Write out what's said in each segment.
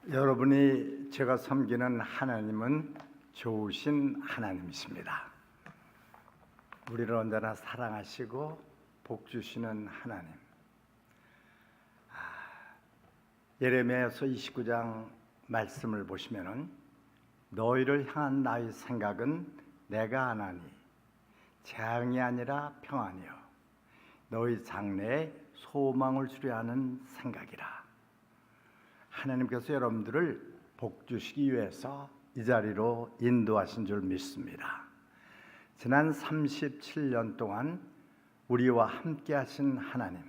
여러분이 제가 섬기는 하나님은 좋으신 하나님이십니다. 우리를 언제나 사랑하시고 복 주시는 하나님. 예레미야서 29장 말씀을 보시면은 너희를 향한 나의 생각은 내가 아나니 재앙이 아니라 평안이요 너희 장래에 소망을 주려 하는 생각이라. 하나님께서 여러분들을 복 주시기 위해서 이 자리로 인도하신 줄 믿습니다. 지난 37년 동안 우리와 함께 하신 하나님,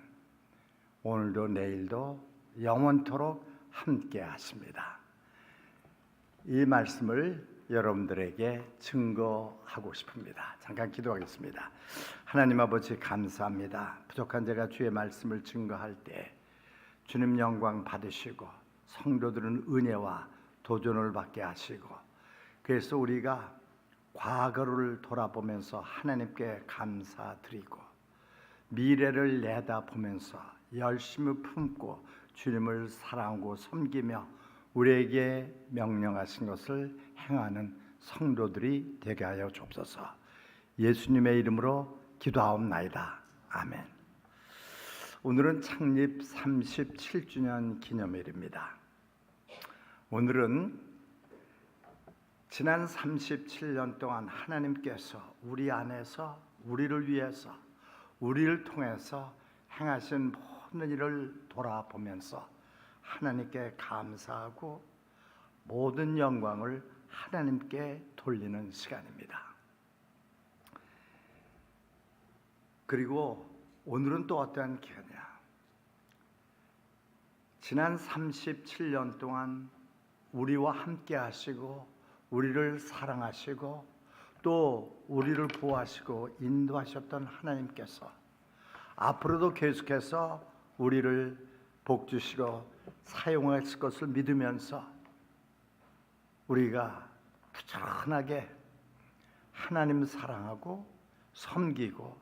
오늘도 내일도 영원토록 함께 하십니다. 이 말씀을 여러분들에게 증거하고 싶습니다. 잠깐 기도하겠습니다. 하나님 아버지 감사합니다. 부족한 제가 주의 말씀을 증거할 때 주님 영광 받으시고 성도들은 은혜와 도전을 받게 하시고, 그래서 우리가 과거를 돌아보면서 하나님께 감사드리고 미래를 내다보면서 열심히 품고 주님을 사랑하고 섬기며 우리에게 명령하신 것을 행하는 성도들이 되게 하여 주옵소서. 예수님의 이름으로 기도하옵나이다. 아멘. 오늘은 창립 37주년 기념일입니다. 오늘은 지난 37년 동안 하나님께서 우리 안에서 우리를 위해서 우리를 통해서 행하신 모든 일을 돌아보면서 하나님께 감사하고 모든 영광을 하나님께 돌리는 시간입니다. 그리고 오늘은 또 어떠한 기회냐? 지난 37년 동안 우리와 함께 하시고 우리를 사랑하시고 또 우리를 보호하시고 인도하셨던 하나님께서 앞으로도 계속해서 우리를 복주시고 사용하실 것을 믿으면서 우리가 부지런하게 하나님 사랑하고 섬기고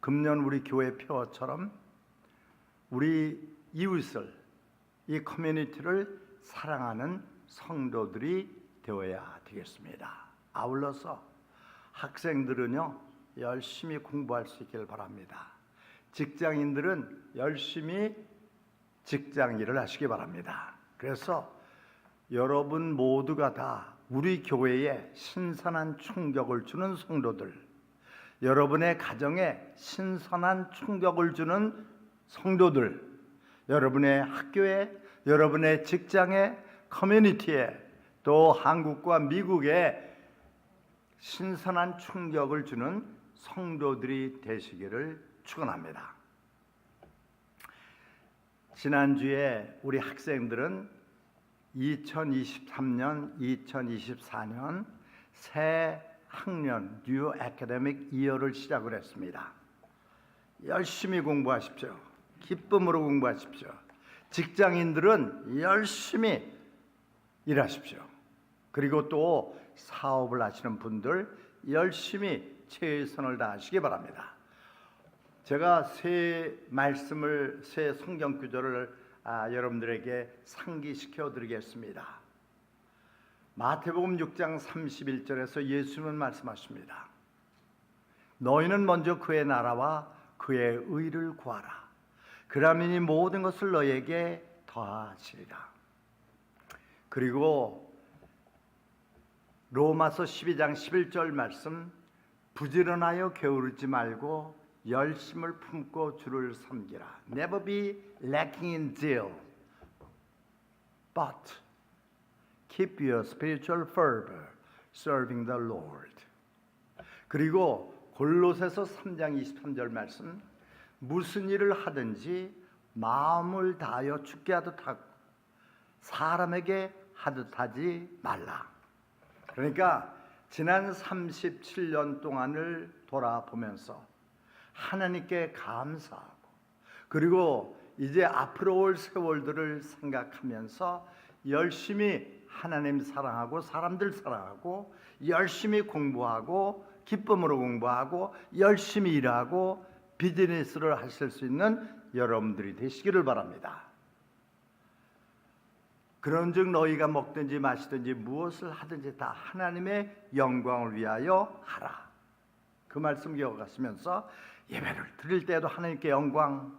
금년 우리 교회 표어처럼 우리 이웃을, 이 커뮤니티를 사랑하는 성도들이 되어야 되겠습니다. 아울러서 학생들은요 열심히 공부할 수 있기를 바랍니다. 직장인들은 열심히 직장 일을 하시기 바랍니다. 그래서 여러분 모두가 다 우리 교회에 신선한 충격을 주는 성도들, 여러분의 가정에 신선한 충격을 주는 성도들, 여러분의 학교에, 여러분의 직장에, 커뮤니티에, 또 한국과 미국에 신선한 충격을 주는 성도들이 되시기를 축원합니다. 지난주에 우리 학생들은 2023년, 2024년 새 학년 뉴 애카데믹 이어를 시작을 했습니다. 열심히 공부하십시오. 기쁨으로 공부하십시오. 직장인들은 열심히 일하십시오. 그리고 또 사업을 하시는 분들 열심히 최선을 다하시기 바랍니다. 제가 새 말씀을, 새 성경 구절을 여러분들에게 상기시켜 드리겠습니다. 마태복음 6장 31절에서 예수님은 말씀하십니다. 너희는 먼저 그의 나라와 그의 의를 구하라. 그러면 이 모든 것을 너희에게 더하시리라. 그리고 로마서 12장 11절 말씀, 부지런하여 게으르지 말고 열심을 품고 주를 섬기라. Never be lacking in zeal, but keep your spiritual fervor serving the Lord. 그리고 골로새서 3장 23절 말씀, 무슨 일을 하든지 마음을 다하여 주께 하듯 하고 사람에게 하듯 하지 말라. 그러니까 지난 37년 동안을 돌아보면서 하나님께 감사하고 그리고 이제 앞으로 올 세월들을 생각하면서 열심히 하나님 사랑하고 사람들 사랑하고 열심히 공부하고 기쁨으로 공부하고 열심히 일하고 비즈니스를 하실 수 있는 여러분들이 되시기를 바랍니다. 그런즉 너희가 먹든지 마시든지 무엇을 하든지 다 하나님의 영광을 위하여 하라. 그 말씀 기억하시면서 예배를 드릴 때도 하나님께 영광,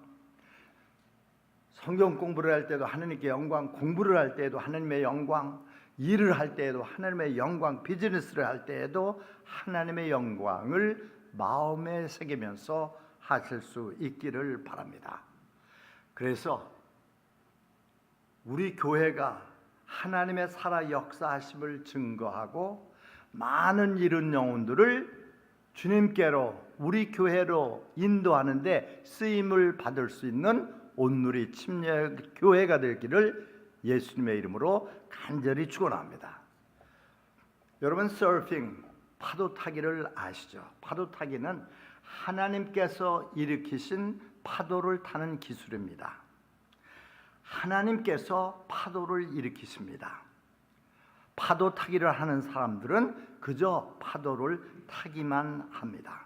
성경 공부를 할 때도 하나님께 영광, 공부를 할 때도 하나님의 영광, 일을 할 때에도 하나님의 영광, 비즈니스를 할 때에도 하나님의 영광을 마음에 새기면서 하실 수 있기를 바랍니다. 그래서 우리 교회가 하나님의 살아 역사하심을 증거하고 많은 잃은 영혼들을 주님께로, 우리 교회로 인도하는데 쓰임을 받을 수 있는 온누리 침례 교회가 되기를 예수님의 이름으로 간절히 축원합니다. 여러분, 서핑, 파도 타기를 아시죠? 파도 타기는 하나님께서 일으키신 파도를 타는 기술입니다. 하나님께서 파도를 일으키십니다. 파도 타기를 하는 사람들은 그저 파도를 타기만 합니다.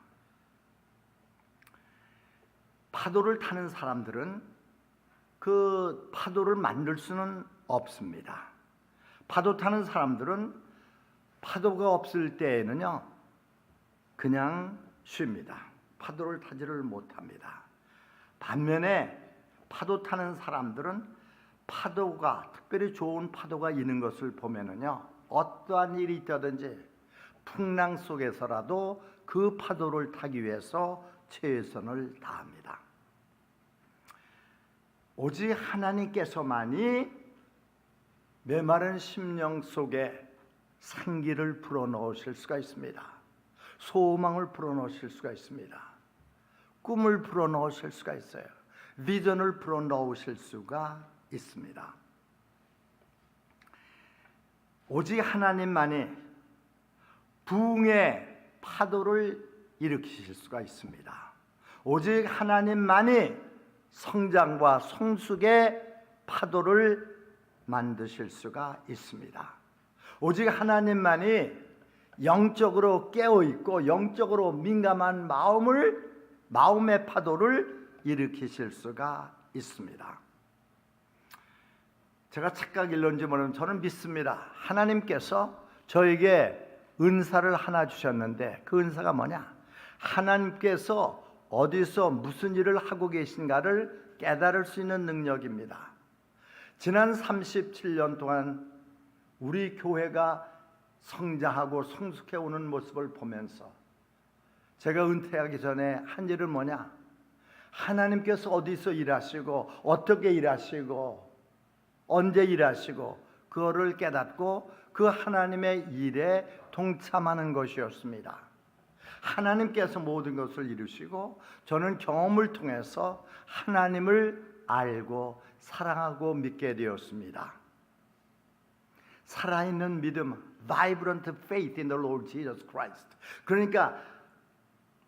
파도를 타는 사람들은 그 파도를 만들 수는 없습니다. 파도 타는 사람들은 파도가 없을 때에는요, 그냥 쉽니다. 파도를 타지를 못합니다. 반면에 파도 타는 사람들은 파도가, 특별히 좋은 파도가 있는 것을 보면은요, 어떠한 일이 있다든지 풍랑 속에서라도 그 파도를 타기 위해서 최선을 다합니다. 오직 하나님께서만이 메마른 심령 속에 생기를 불어넣으실 수가 있습니다. 소망을 불어넣으실 수가 있습니다. 꿈을 불어넣으실 수가 있어요. 비전을 불어넣으실 수가 있습니다. 오직 하나님만이 부흥의 파도를 일으키실 수가 있습니다. 오직 하나님만이 성장과 성숙의 파도를 만드실 수가 있습니다. 오직 하나님만이 영적으로 깨어있고 영적으로 민감한 마음의 파도를 일으키실 수가 있습니다. 제가 착각 일론지 모르면 저는 믿습니다. 하나님께서 저에게 은사를 하나 주셨는데 그 은사가 뭐냐? 하나님께서 어디서 무슨 일을 하고 계신가를 깨달을 수 있는 능력입니다. 지난 37년 동안 우리 교회가 성장하고 성숙해 오는 모습을 보면서 제가 은퇴하기 전에 한 일은 뭐냐? 하나님께서 어디서 일하시고 어떻게 일하시고 언제 일하시고 그거를 깨닫고 그 하나님의 일에 동참하는 것이었습니다. 하나님께서 모든 것을 이루시고 저는 경험을 통해서 하나님을 알고 사랑하고 믿게 되었습니다. 살아있는 믿음, vibrant faith in the Lord Jesus Christ. 그러니까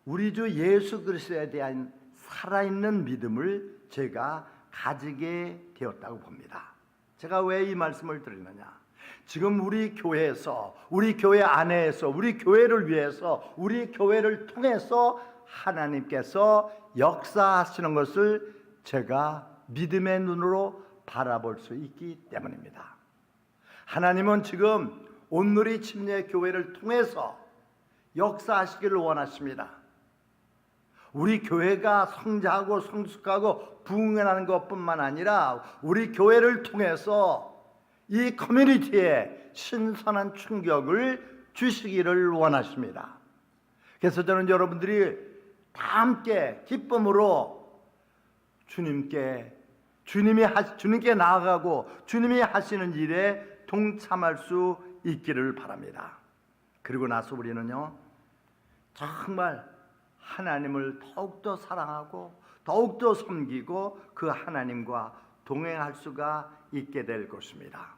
우리 주 예수 그리스도에 대한 살아있는 믿음을 제가 가지게 되었다고 봅니다. 제가 왜 이 말씀을 드리느냐? 지금 우리 교회에서, 우리 교회 안에서, 우리 교회를 위해서, 우리 교회를 통해서 하나님께서 역사하시는 것을 제가 믿음의 눈으로 바라볼 수 있기 때문입니다. 하나님은 지금 온누리 침례 교회를 통해서 역사하시기를 원하십니다. 우리 교회가 성장하고 성숙하고 부흥하는 것뿐만 아니라 우리 교회를 통해서 이 커뮤니티에 신선한 충격을 주시기를 원하십니다. 그래서 저는 여러분들이 다 함께 기쁨으로 주님께 나아가고 주님이 하시는 일에 동참할 수 있기를 바랍니다. 그리고 나서 우리는요, 정말 하나님을 더욱더 사랑하고 더욱더 섬기고 그 하나님과 동행할 수가 있게 될 것입니다.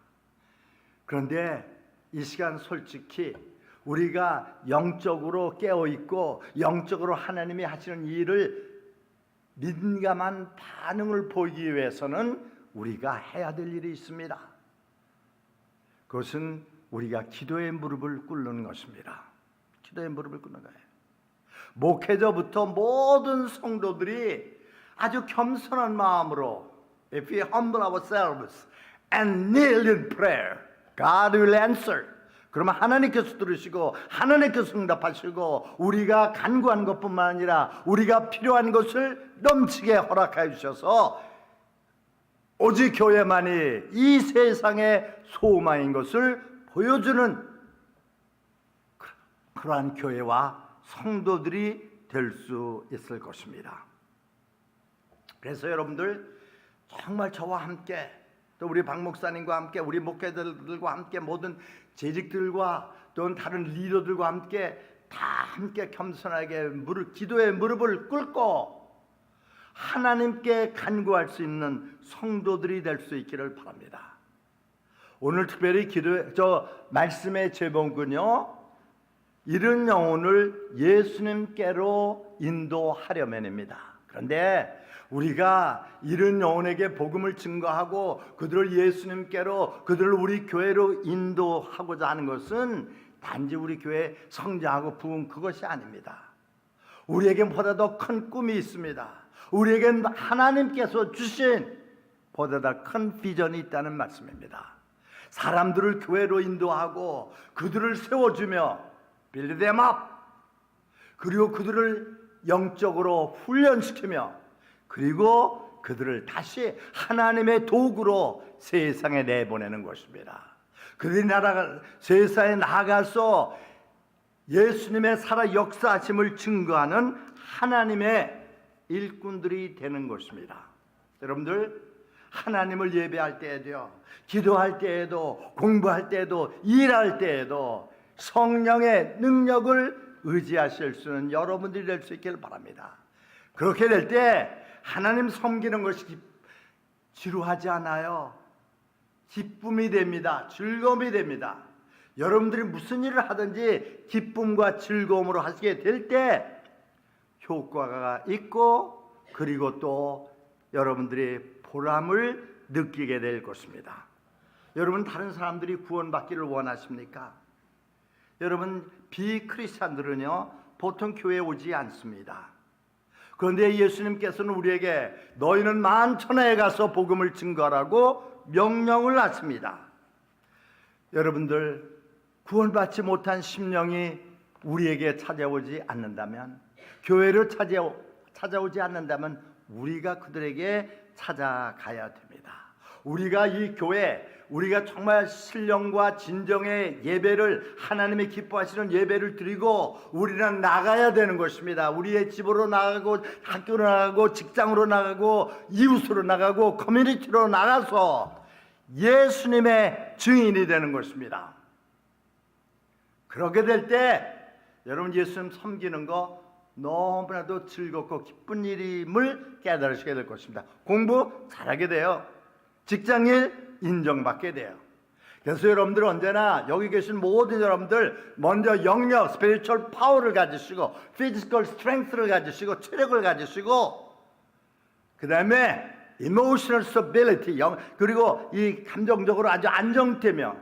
그런데 이 시간 솔직히 우리가 영적으로 깨어있고 영적으로 하나님이 하시는 일을 민감한 반응을 보이기 위해서는 우리가 해야 될 일이 있습니다. 그것은 우리가 기도의 무릎을 꿇는 것입니다. 기도의 무릎을 꿇는 거예요. 목회자부터 모든 성도들이 아주 겸손한 마음으로 If we humble ourselves and kneel in prayer. God will answer. 그러면 하나님께서 들으시고 하나님께서 응답하시고 우리가 간구한 것뿐만 아니라 우리가 필요한 것을 넘치게 허락해 주셔서 오직 교회만이 이 세상의 소망인 것을 보여주는 그러한 교회와 성도들이 될 수 있을 것입니다. 그래서 여러분들 정말 저와 함께 또 우리 박 목사님과 함께 우리 목회자들과 함께 모든 재직들과 또는 다른 리더들과 함께 다 함께 겸손하게 기도의 무릎을 꿇고 하나님께 간구할 수 있는 성도들이 될 수 있기를 바랍니다. 오늘 특별히 말씀의 제목은요, 이른 영혼을 예수님께로 인도하려면입니다. 그런데 우리가 이른 영혼에게 복음을 증거하고 그들을 예수님께로, 그들을 우리 교회로 인도하고자 하는 것은 단지 우리 교회 성장하고 부흥 그것이 아닙니다. 우리에게 보다 더 큰 꿈이 있습니다. 우리에겐 하나님께서 주신 보다 더 큰 비전이 있다는 말씀입니다. 사람들을 교회로 인도하고 그들을 세워주며 build them up, 그리고 그들을 영적으로 훈련시키며 그리고 그들을 다시 하나님의 도구로 세상에 내보내는 것입니다. 그들이 세상에 나가서 예수님의 살아 역사하심을 증거하는 하나님의 일꾼들이 되는 것입니다. 여러분들 하나님을 예배할 때에도요, 기도할 때에도, 공부할 때에도, 일할 때에도 성령의 능력을 의지하실 수 있는 여러분들이 될 수 있기를 바랍니다. 그렇게 될 때 하나님 섬기는 것이 지루하지 않아요. 기쁨이 됩니다. 즐거움이 됩니다. 여러분들이 무슨 일을 하든지 기쁨과 즐거움으로 하시게 될 때 효과가 있고 그리고 또 여러분들이 보람을 느끼게 될 것입니다. 여러분 다른 사람들이 구원받기를 원하십니까? 여러분 비크리스찬들은요 보통 교회에 오지 않습니다. 그런데 예수님께서는 우리에게 너희는 만천하에 가서 복음을 증거하라고 명령을 하십니다. 여러분들 구원받지 못한 심령이 우리에게 찾아오지 않는다면, 교회를 찾아오지 않는다면 우리가 그들에게 찾아가야 됩니다. 우리가 이 교회, 우리가 정말 신령과 진정의 예배를, 하나님이 기뻐하시는 예배를 드리고 우리는 나가야 되는 것입니다. 우리의 집으로 나가고 학교로 나가고 직장으로 나가고 이웃으로 나가고 커뮤니티로 나가서 예수님의 증인이 되는 것입니다. 그렇게 될 때 여러분 예수님 섬기는 거 너무나도 즐겁고 기쁜 일임을 깨달으시게 될 것입니다. 공부 잘하게 돼요. 직장일 인정받게 돼요. 그래서 여러분들 언제나 여기 계신 모든 여러분들 먼저 영역, 스피리추얼 파워를 가지시고 피지컬 스트렝스를 가지시고 체력을 가지시고 그 다음에 이모셔널 스테빌리티, 그리고 이 감정적으로 아주 안정되며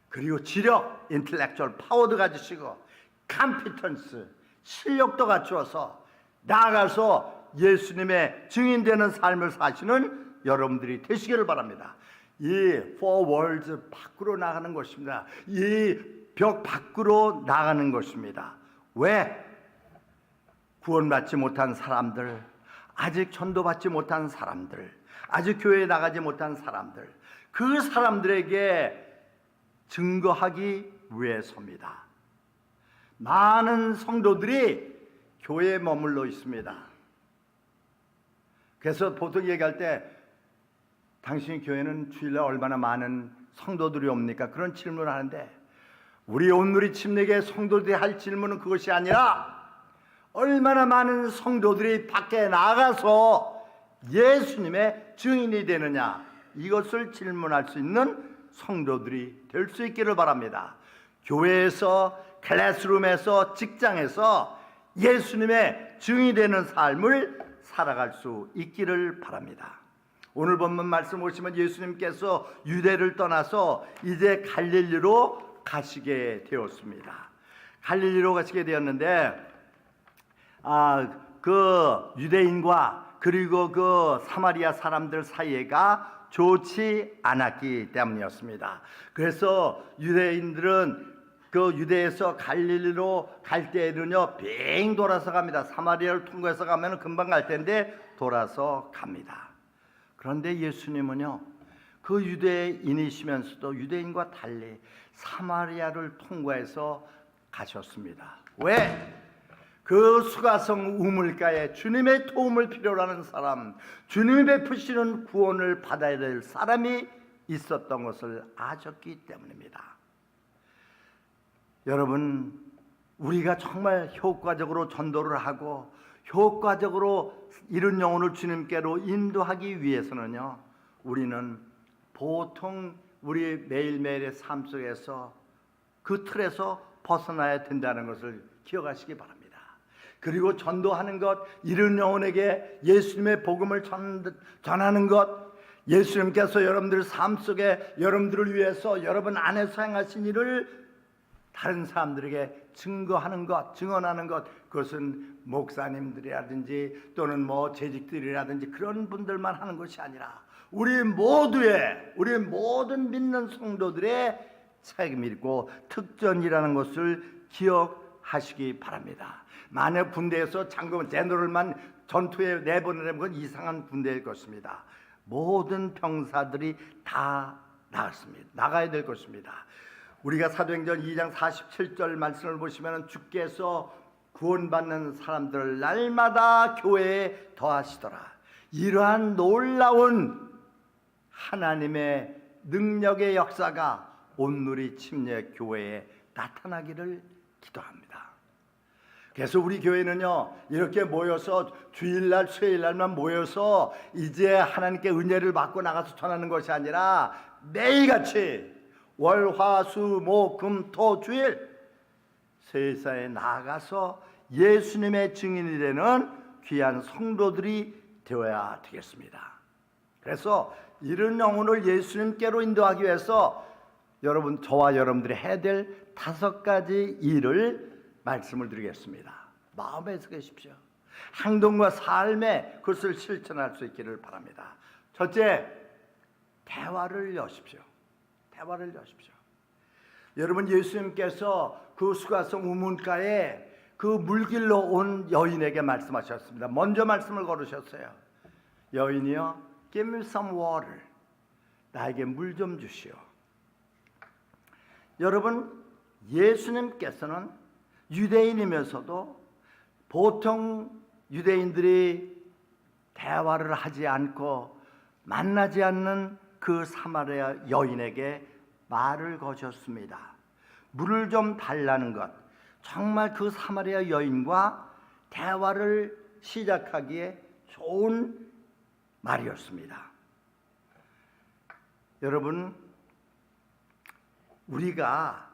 그리고 지력, 인텔렉츄얼 파워도 가지시고 컴피턴스, 실력도 갖추어서 나아가서 예수님의 증인되는 삶을 사시는 여러분들이 되시기를 바랍니다. 이 four walls 밖으로 나가는 것입니다. 이 벽 밖으로 나가는 것입니다. 왜? 구원받지 못한 사람들, 아직 전도받지 못한 사람들, 아직 교회에 나가지 못한 사람들, 그 사람들에게 증거하기 위해서입니다. 많은 성도들이 교회에 머물러 있습니다. 그래서 보통 얘기할 때 당신의 교회는 주일날 얼마나 많은 성도들이 옵니까? 그런 질문을 하는데 우리 온누리 침례교회 성도들이 할 질문은 그것이 아니라 얼마나 많은 성도들이 밖에 나가서 예수님의 증인이 되느냐, 이것을 질문할 수 있는 성도들이 될 수 있기를 바랍니다. 교회에서, 클래스룸에서, 직장에서 예수님의 증인이 되는 삶을 살아갈 수 있기를 바랍니다. 오늘 본문 말씀 보시면 예수님께서 유대를 떠나서 이제 갈릴리로 가시게 되었습니다. 갈릴리로 가시게 되었는데 그 유대인과 그리고 그 사마리아 사람들 사이가 좋지 않았기 때문이었습니다. 그래서 유대인들은 그 유대에서 갈릴리로 갈 때에는요 빙 돌아서 갑니다. 사마리아를 통과해서 가면 금방 갈 텐데 돌아서 갑니다. 그런데 예수님은요 그 유대인이시면서도 유대인과 달리 사마리아를 통과해서 가셨습니다. 왜? 그 수가성 우물가에 주님의 도움을 필요로 하는 사람, 주님이 베푸시는 구원을 받아야 될 사람이 있었던 것을 아셨기 때문입니다. 여러분, 우리가 정말 효과적으로 전도를 하고 효과적으로 이른 영혼을 주님께로 인도하기 위해서는요, 우리는 보통 우리 매일매일의 삶 속에서 그 틀에서 벗어나야 된다는 것을 기억하시기 바랍니다. 그리고 전도하는 것, 이른 영혼에게 예수님의 복음을 전하는 것, 예수님께서 여러분들 삶 속에 여러분들을 위해서 여러분 안에서 행하신 일을 다른 사람들에게 증거하는 것, 증언하는 것, 그것은 목사님들이라든지 또는 뭐 재직들이라든지 그런 분들만 하는 것이 아니라 우리 모든 믿는 성도들의 책임이고 특전이라는 것을 기억하시기 바랍니다. 만약 군대에서 장군 제너럴만 전투에 내보내면 그건 이상한 군대일 것입니다. 모든 병사들이 다 나가야 될 것입니다. 우리가 사도행전 2장 47절 말씀을 보시면 주께서 구원받는 사람들을 날마다 교회에 더하시더라. 이러한 놀라운 하나님의 능력의 역사가 온누리 침례 교회에 나타나기를 기도합니다. 그래서 우리 교회는요 이렇게 모여서 주일날 수요일날만 모여서 이제 하나님께 은혜를 받고 나가서 전하는 것이 아니라 매일같이 월, 화, 수, 목, 금, 토, 주일 세상에 나가서 예수님의 증인이 되는 귀한 성도들이 되어야 되겠습니다. 그래서 이런 영혼을 예수님께로 인도하기 위해서 여러분, 저와 여러분들이 해야 될 5가지 일을 말씀을 드리겠습니다. 마음에 새기십시오. 행동과 삶에 그것을 실천할 수 있기를 바랍니다. 첫째, 대화를 여십시오. 대화를 여십시오. 여러분, 예수님께서 그 수가성 우물가에 그 물길로 온 여인에게 말씀하셨습니다. 먼저 말씀을 걸으셨어요. 여인이여, give me some water. 나에게 물 좀 주시오. 여러분, 예수님께서는 유대인이면서도 보통 유대인들이 대화를 하지 않고 만나지 않는 그 사마리아 여인에게 말을 거셨습니다. 물을 좀 달라는 것, 정말 그 사마리아 여인과 대화를 시작하기에 좋은 말이었습니다. 여러분, 우리가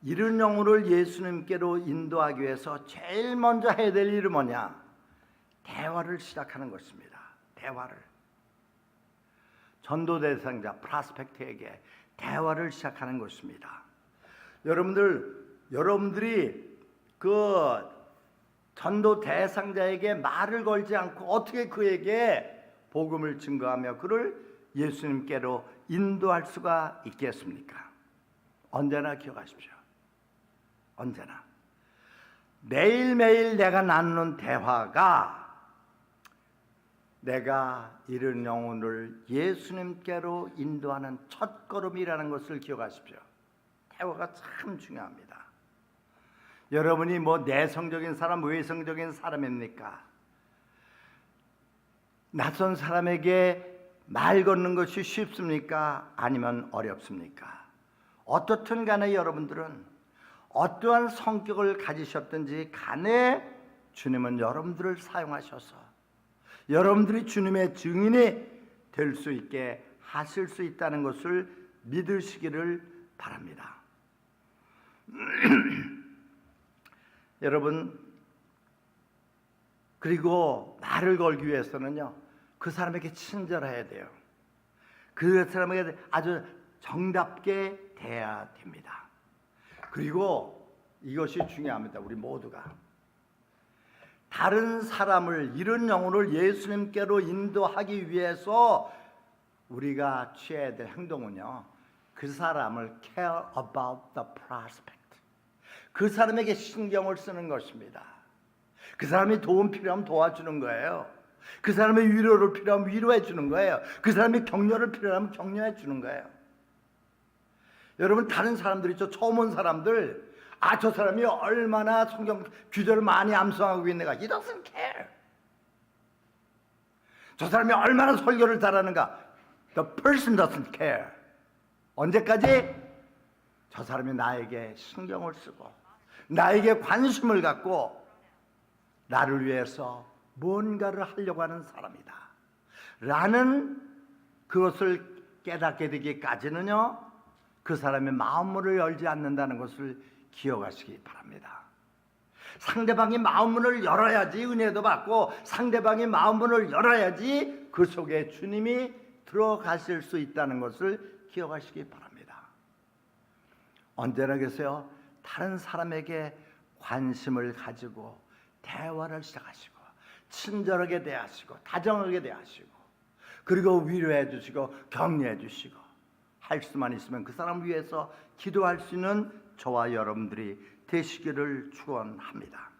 이른 영혼을 예수님께로 인도하기 위해서 제일 먼저 해야 될 일은 뭐냐? 대화를 시작하는 것입니다. 대화를. 전도 대상자 프라스펙트에게 대화를 시작하는 것입니다. 여러분들이 그 전도 대상자에게 말을 걸지 않고 어떻게 그에게 복음을 증거하며 그를 예수님께로 인도할 수가 있겠습니까? 언제나 기억하십시오. 언제나 매일매일 내가 나누는 대화가 내가 이른 영혼을 예수님께로 인도하는 첫걸음이라는 것을 기억하십시오. 대화가 참 중요합니다. 여러분이 뭐 내성적인 사람, 외성적인 사람입니까? 낯선 사람에게 말 거는 것이 쉽습니까? 아니면 어렵습니까? 어떻든 간에 여러분들은 어떠한 성격을 가지셨든지 간에 주님은 여러분들을 사용하셔서 여러분들이 주님의 증인이 될 수 있게 하실 수 있다는 것을 믿으시기를 바랍니다. 여러분, 그리고 말을 걸기 위해서는요 그 사람에게 친절해야 돼요. 그 사람에게 아주 정답게 대해야 됩니다. 그리고 이것이 중요합니다. 우리 모두가 다른 사람을, 이른 영혼을 예수님께로 인도하기 위해서 우리가 취해야 될 행동은요, 그 사람을 care about the prospect, 그 사람에게 신경을 쓰는 것입니다. 그 사람이 도움 필요하면 도와주는 거예요. 그 사람의 위로를 필요하면 위로해 주는 거예요. 그 사람이 격려를 필요하면 격려해 주는 거예요. 여러분, 다른 사람들 있죠. 처음 온 사람들, 저 사람이 얼마나 성경 규절을 많이 암송하고 있는가. He doesn't care. 저 사람이 얼마나 설교를 잘하는가. The person doesn't care. 언제까지? 저 사람이 나에게 신경을 쓰고 나에게 관심을 갖고 나를 위해서 뭔가를 하려고 하는 사람이다 라는 그것을 깨닫게 되기까지는요, 그 사람의 마음문을 열지 않는다는 것을 기억하시기 바랍니다. 상대방이 마음문을 열어야지 은혜도 받고, 상대방이 마음문을 열어야지 그 속에 주님이 들어가실 수 있다는 것을 기억하시기 바랍니다. 언제나 계세요. 다른 사람에게 관심을 가지고 대화를 시작하시고 친절하게 대하시고 다정하게 대하시고 그리고 위로해 주시고 격려해 주시고 할 수만 있으면 그 사람을 위해서 기도할 수 있는 저와 여러분들이 되시기를 축원합니다.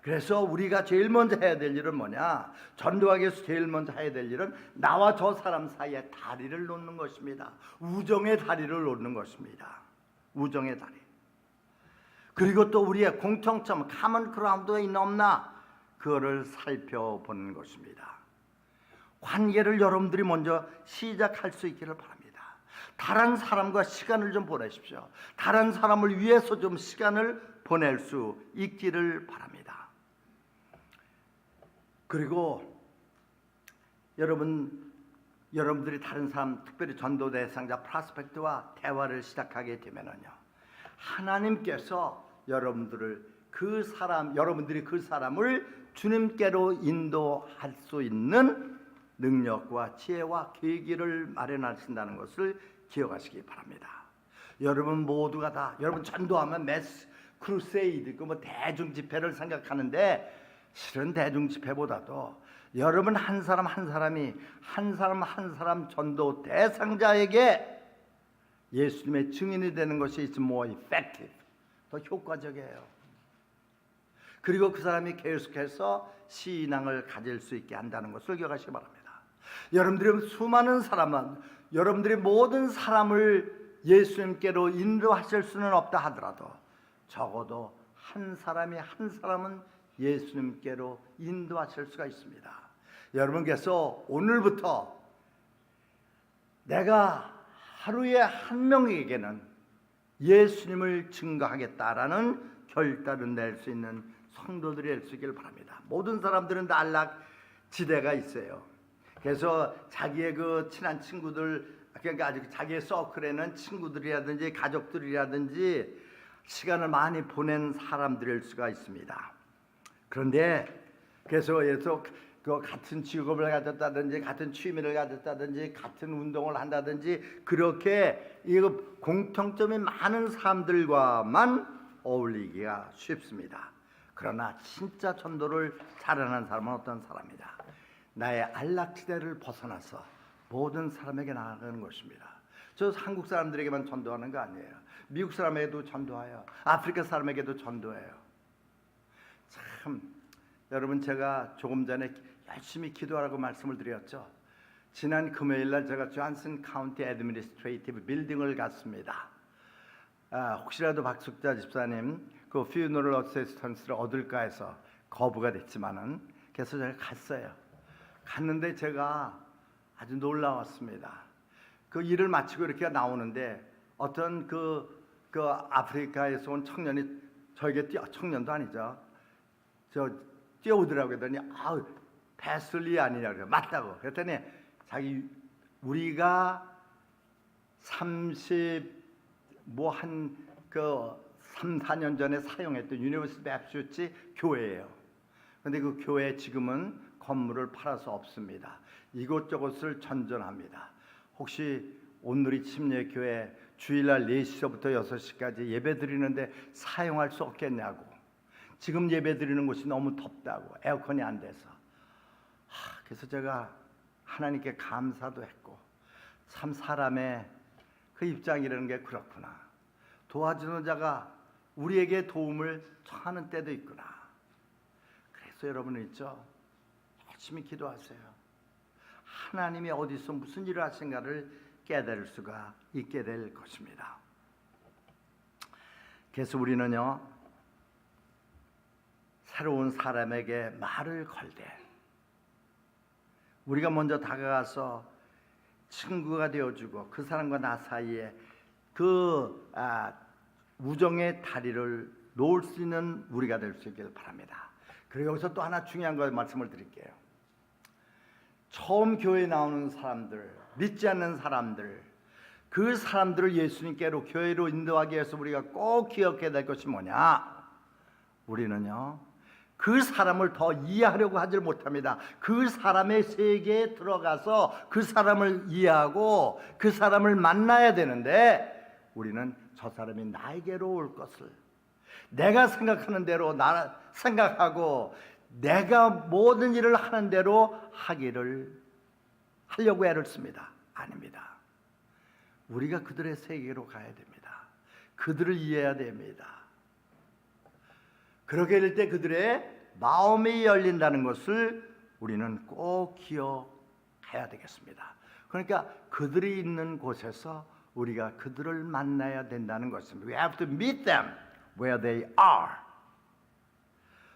그래서 우리가 제일 먼저 해야 될 일은 뭐냐? 전도하기 위해서 제일 먼저 해야 될 일은 나와 저 사람 사이에 다리를 놓는 것입니다. 우정의 다리를 놓는 것입니다. 우정의 다리. 그리고 또 우리의 공통점, common ground가 있나 없나, 그거를 살펴보는 것입니다. 관계를 여러분들이 먼저 시작할 수 있기를 바랍니다. 다른 사람과 시간을 좀 보내십시오. 다른 사람을 위해서 좀 시간을 보낼 수 있기를 바랍니다. 그리고 여러분들이 다른 사람, 특별히 전도 대상자 프로스펙트와 대화를 시작하게 되면은요, 하나님께서 여러분들이 그 사람을 주님께로 인도할 수 있는 능력과 지혜와 계기를 마련하신다는 것을 기억하시기 바랍니다. 여러분 모두가 다, 여러분 전도하면 메스 크루세이드, 그 대중 집회를 생각하는데, 실은 대중 집회보다도 여러분 한 사람 한 사람 전도 대상자에게 예수님의 증인이 되는 것이 more effective, 더 효과적이에요. 그리고 그 사람이 계속해서 신앙을 가질 수 있게 한다는 것을 기억하시기 바랍니다. 여러분들이 모든 사람을 예수님께로 인도하실 수는 없다 하더라도 적어도 한 사람은 예수님께로 인도하실 수가 있습니다. 여러분께서 오늘부터 내가 하루에 한 명에게는 예수님을 증거하겠다라는 결단을 낼 수 있는 성도들이 될 수 있기를 바랍니다. 모든 사람들은 다 안락지대가 있어요. 그래서 자기의 그 친한 친구들, 그러니까 아직 자기의 서클에는 친구들이라든지 가족들이라든지 시간을 많이 보낸 사람들일 수가 있습니다. 그런데 그래서 그 같은 직업을 가졌다든지 같은 취미를 가졌다든지 같은 운동을 한다든지 그렇게 이 공통점이 많은 사람들과만 어울리기가 쉽습니다. 그러나 진짜 전도를 잘하는 사람은 어떤 사람이다? 나의 안락지대를 벗어나서 모든 사람에게 나아가는 것입니다. 저 한국 사람들에게만 전도하는 거 아니에요. 미국 사람에게도 전도해요. 아프리카 사람에게도 전도해요. 참, 여러분, 제가 조금 전에 열심히 기도하라고 말씀을 드렸죠. 지난 금요일 날 제가 존슨 카운티 애드미니스트레이티브 빌딩을 갔습니다. 혹시라도 박숙자 집사님 그 퓨너럴 어시스턴스를 얻을까 해서 거부가 됐지만은, 그래서 제가 갔어요. 갔는데 제가 아주 놀라웠습니다. 그 일을 마치고 이렇게 나오는데 어떤 그 아프리카에서 온 청년이 저에게 청년도 아니죠. 뛰어오더라고요. 그랬더니 패슬리 아니냐 그래요. 맞다고. 그랬더니 우리가 3, 4년 전에 사용했던 유니버시티 베프티스트 교회예요. 그런데 그 교회 지금은 건물을 팔아서 없습니다. 이곳저곳을 전전합니다. 혹시 온누리 침례교회 주일날 4시서부터 6시까지 예배 드리는데 사용할 수 없겠냐고. 지금 예배 드리는 곳이 너무 덥다고, 에어컨이 안 돼서. 그래서 제가 하나님께 감사도 했고, 참 사람의 그 입장이라는 게 그렇구나. 도와주는 자가 우리에게 도움을 청하는 때도 있구나. 그래서 여러분은 있죠, 열심히 기도하세요. 하나님이 어디서 무슨 일을 하신가를 깨달을 수가 있게 될 것입니다. 그래서 우리는요, 새로운 사람에게 말을 걸 때 우리가 먼저 다가가서 친구가 되어주고 그 사람과 나 사이에 그 우정의 다리를 놓을 수 있는 우리가 될 수 있기를 바랍니다. 그리고 여기서 또 하나 중요한 걸 말씀을 드릴게요. 처음 교회에 나오는 사람들, 믿지 않는 사람들, 그 사람들을 예수님께로 교회로 인도하기 위해서 우리가 꼭 기억해야 될 것이 뭐냐? 우리는요, 그 사람을 더 이해하려고 하질 못합니다. 그 사람의 세계에 들어가서 그 사람을 이해하고 그 사람을 만나야 되는데, 우리는 저 사람이 나에게로 올 것을 내가 생각하는 대로 생각하고 내가 모든 일을 하는 대로 하려고 애를 씁니다. 아닙니다. 우리가 그들의 세계로 가야 됩니다. 그들을 이해해야 됩니다. 그렇게 될 때 그들의 마음이 열린다는 것을 우리는 꼭 기억해야 되겠습니다. 그러니까 그들이 있는 곳에서 우리가 그들을 만나야 된다는 것입니다. We have to meet them where they are.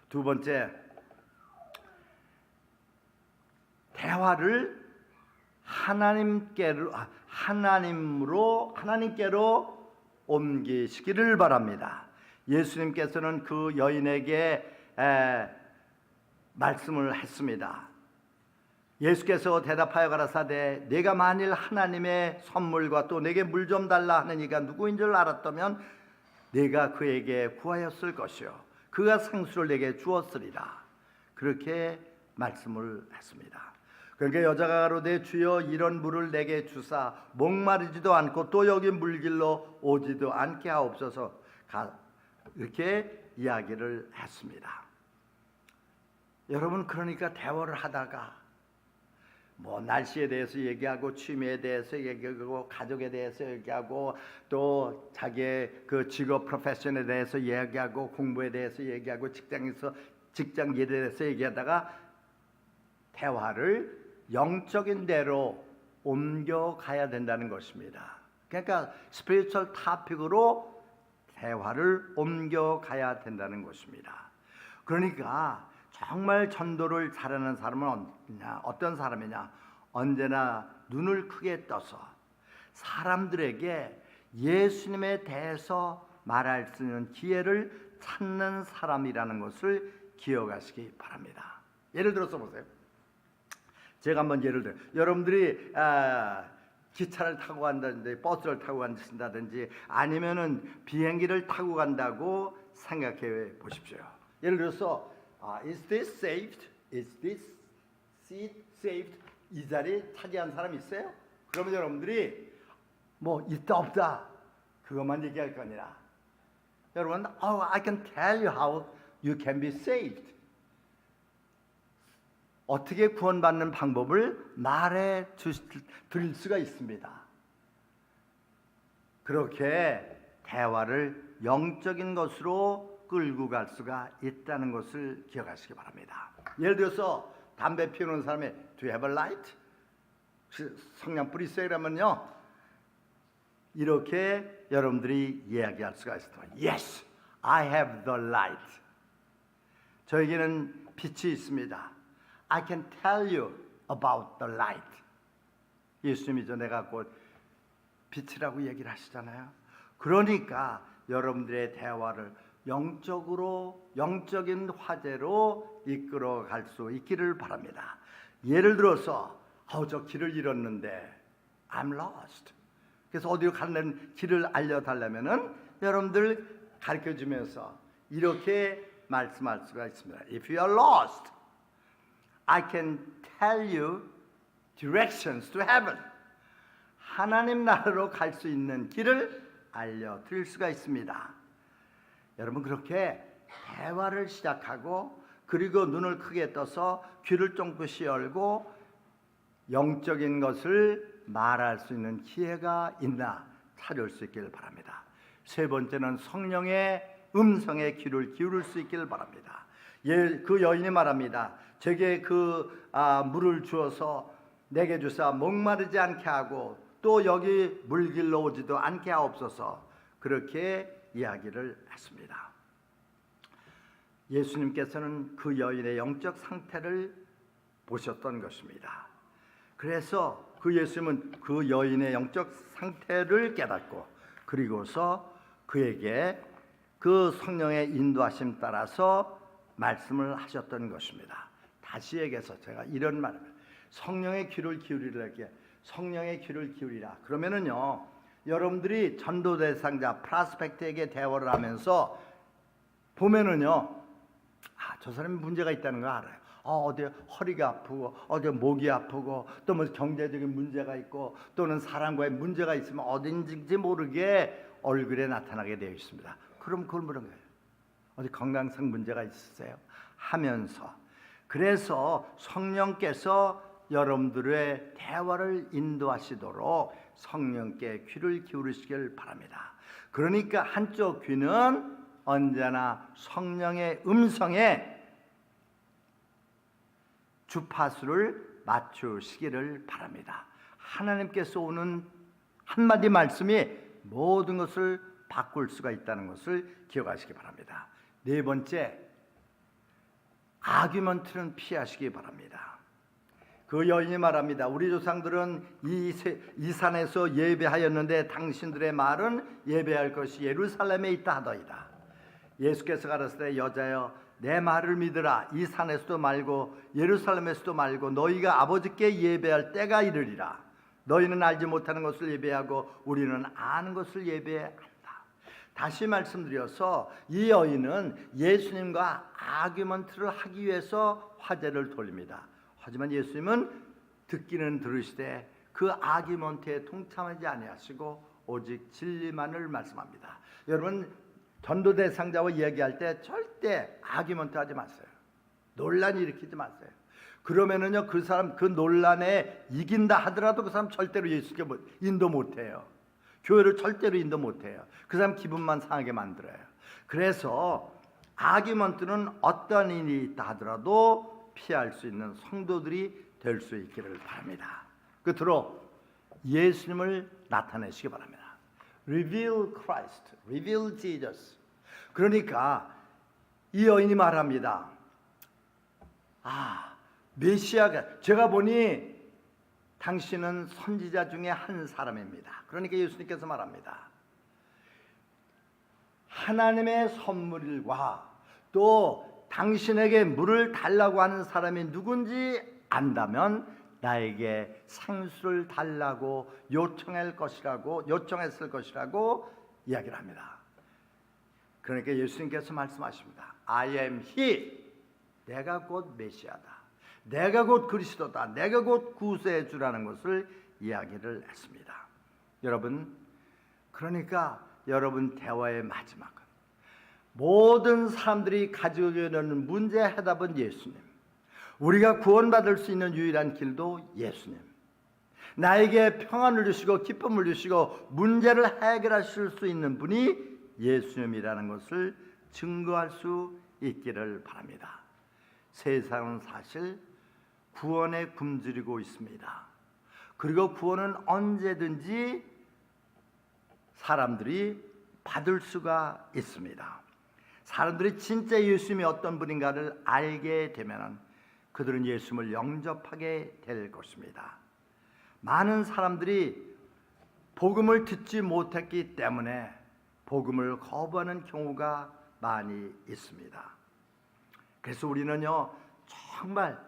두 번째, 대화를 하나님께로 옮기시기를 바랍니다. 예수님께서는 그 여인에게 말씀을 했습니다. 예수께서 대답하여 가라사대 네가 만일 하나님의 선물과 또 내게 물 좀 달라 하는 이가 누구인 줄 알았다면 네가 그에게 구하였을 것이요 그가 상수를 내게 주었으리라. 그렇게 말씀을 했습니다. 그러니까 여자가 가로되 주여 이런 물을 내게 주사 목마르지도 않고 또 여기 물길로 오지도 않게 하옵소서. 이렇게 이야기를 했습니다. 여러분, 그러니까 대화를 하다가 뭐 날씨에 대해서 얘기하고 취미에 대해서 얘기하고 가족에 대해서 얘기하고 또 자기의 그 직업 프로페션에 대해서 얘기하고 공부에 대해서 얘기하고 직장 일에 대해서 얘기하다가 대화를 영적인 데로 옮겨가야 된다는 것입니다. 그러니까 스피리추얼 토픽으로 대화를 옮겨가야 된다는 것입니다. 그러니까 정말 전도를 잘하는 사람은 어떤 사람이냐? 언제나 눈을 크게 떠서 사람들에게 예수님에 대해서 말할 수 있는 기회를 찾는 사람이라는 것을 기억하시기 바랍니다. 예를 들어서 보세요. 제가 한번 예를 들어요. 여러분들이 기차를 타고 간다든지 버스를 타고 간다든지 아니면은 비행기를 타고 간다고 생각해 보십시오. 예를 들어서 Is this saved? Is this seat saved? 이 자리 차지한 사람 있어요? 그러면 여러분들이 뭐 있다 없다 그것만 얘기할 거니라. 여러분, I can tell you how you can be saved. 어떻게 구원받는 방법을 말해 드릴 수가 있습니다. 그렇게 대화를 영적인 것으로 끌고 갈 수가 있다는 것을 기억하시기 바랍니다. 예를 들어서 담배 피우는 사람이 Do you have a light? 성냥 뿌리 있어요? 그러면요 이렇게 여러분들이 이야기할 수가 있습니다. Yes, I have the light. 저에게는 빛이 있습니다. I can tell you about the light. 예수님이 내가 곧 빛이라고 얘기를 하시잖아요. 그러니까 여러분들의 대화를 영적인 화제로 이끌어 갈 수 있기를 바랍니다. 예를 들어서 저 길을 잃었는데 I'm lost. 그래서 어디로 가는 길을 알려달라면은 여러분들 가르쳐주면서 이렇게 말씀할 수가 있습니다. If you are lost, I can tell you directions to heaven. 하나님 나라로 갈 수 있는 길을 알려드릴 수가 있습니다. 여러분, 그렇게 대화를 시작하고 그리고 눈을 크게 떠서 귀를 쫑긋이 열고 영적인 것을 말할 수 있는 기회가 있나 찾을 수 있길 바랍니다. 세 번째는 성령의 음성에 귀를 기울일 수 있기를 바랍니다. 그 여인이 말합니다. 제게 물을 주어서 내게 주사 목마르지 않게 하고 또 여기 물길로 오지도 않게 하옵소서, 그렇게 이야기를 했습니다. 예수님께서는 그 여인의 영적 상태를 보셨던 것입니다. 그래서 그 예수님은 그 여인의 영적 상태를 깨닫고 그리고서 그에게 그 성령의 인도하심 따라서 말씀을 하셨던 것입니다. 다시 얘기해서 제가 이런 말을, 성령의 귀를 기울이라게, 성령의 귀를 기울이라. 그러면은요, 여러분들이 전도 대상자 프라스펙트에게 대화를 하면서 보면은요, 저 사람이 문제가 있다는 걸 알아요. 어디 허리가 아프고 어디 목이 아프고 또 뭐 경제적인 문제가 있고 또는 사람과의 문제가 있으면 어딘지 모르게 얼굴에 나타나게 되어 있습니다. 그럼 그걸 물은 거예요. 어디 건강상 문제가 있으세요? 하면서, 그래서 성령께서 여러분들의 대화를 인도하시도록 성령께 귀를 기울이시길 바랍니다. 그러니까 한쪽 귀는 언제나 성령의 음성에 주파수를 맞추시기를 바랍니다. 하나님께서 오는 한마디 말씀이 모든 것을 바꿀 수가 있다는 것을 기억하시기 바랍니다. 네 번째, 아규먼트는 피하시기 바랍니다. 그 여인이 말합니다. 우리 조상들은 이 산에서 예배하였는데 당신들의 말은 예배할 것이 예루살렘에 있다 하더이다. 예수께서 가라사대 여자여 내 말을 믿으라. 이 산에서도 말고 예루살렘에서도 말고 너희가 아버지께 예배할 때가 이르리라. 너희는 알지 못하는 것을 예배하고 우리는 아는 것을 예배한다. 다시 말씀드려서 이 여인은 예수님과 아규먼트를 하기 위해서 화제를 돌립니다. 하지만 예수님은 듣기는 들으시되 그 아규먼트에 동참하지 아니하시고 오직 진리만을 말씀합니다. 여러분, 전도 대상자와 이야기할 때 절대 아규먼트 하지 마세요. 논란 일으키지 마세요. 그러면은요, 그 사람 그 논란에 이긴다 하더라도 그 사람 절대로 예수께 인도 못해요. 교회를 절대로 인도 못해요. 그 사람 기분만 상하게 만들어요. 그래서 아규먼트는 어떤 일이 있다 하더라도 피할 수 있는 성도들이 될 수 있기를 바랍니다. 끝으로 예수님을 나타내시기 바랍니다. Reveal Christ, reveal Jesus. 그러니까 이 여인이 말합니다. 메시아가, 제가 보니 당신은 선지자 중에 한 사람입니다. 그러니까 예수님께서 말합니다. 하나님의 선물과 또 당신에게 물을 달라고 하는 사람이 누군지 안다면 나에게 상수를 달라고 요청했을 것이라고 이야기를 합니다. 그러니까 예수님께서 말씀하십니다. I am he. 내가 곧 메시아다. 내가 곧 그리스도다. 내가 곧 구세해 주라는 것을 이야기를 했습니다. 여러분, 그러니까 여러분 대화의 마지막은 모든 사람들이 가지고 있는 문제의 해답은 예수님. 우리가 구원받을 수 있는 유일한 길도 예수님. 나에게 평안을 주시고 기쁨을 주시고 문제를 해결하실 수 있는 분이 예수님이라는 것을 증거할 수 있기를 바랍니다. 세상은 사실 구원에 굶주리고 있습니다. 그리고 구원은 언제든지 사람들이 받을 수가 있습니다. 사람들이 진짜 예수님이 어떤 분인가를 알게 되면 그들은 예수님을 영접하게 될 것입니다. 많은 사람들이 복음을 듣지 못했기 때문에 복음을 거부하는 경우가 많이 있습니다. 그래서 우리는요, 정말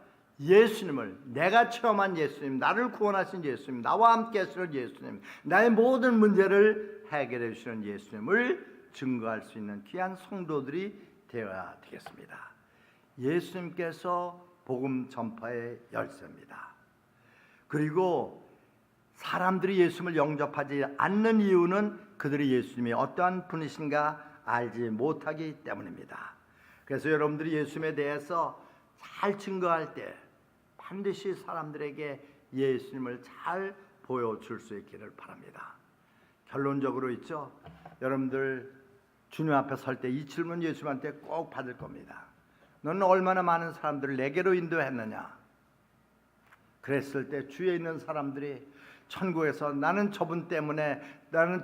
예수님을, 내가 체험한 예수님, 나를 구원하신 예수님, 나와 함께 하시는 예수님, 나의 모든 문제를 해결해 주시는 예수님을 증거할 수 있는 귀한 성도들이 되어야 되겠습니다. 예수님께서 복음 전파의 열쇠입니다. 그리고 사람들이 예수님을 영접하지 않는 이유는 그들이 예수님이 어떠한 분이신가 알지 못하기 때문입니다. 그래서 여러분들이 예수님에 대해서 잘 증거할 때 반드시 사람들에게 예수님을 잘 보여줄 수 있기를 바랍니다. 결론적으로 있죠. 여러분들 주님 앞에 설 때 이 질문 예수님한테 꼭 받을 겁니다. 너는 얼마나 많은 사람들을 내게로 인도했느냐? 그랬을 때 주위에 있는 사람들이 천국에서 나는 저분 때문에, 나는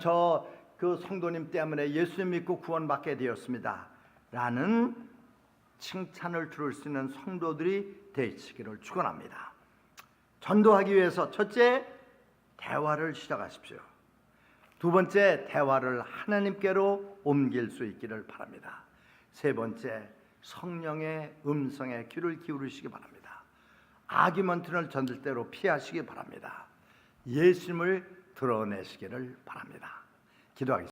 그 성도님 때문에 예수님 믿고 구원받게 되었습니다 라는 칭찬을 들을 수 있는 성도들이 되시기를 축원합니다. 전도하기 위해서 첫째, 대화를 시작하십시오. 두 번째, 대화를 하나님께로 옮길 수 있기를 바랍니다. 세 번째, 성령의 음성에 귀를 기울이시기 바랍니다. 아기먼트를 절대로 피하시기 바랍니다. 예수님을 드러내시기를 바랍니다. 기도하겠습니다.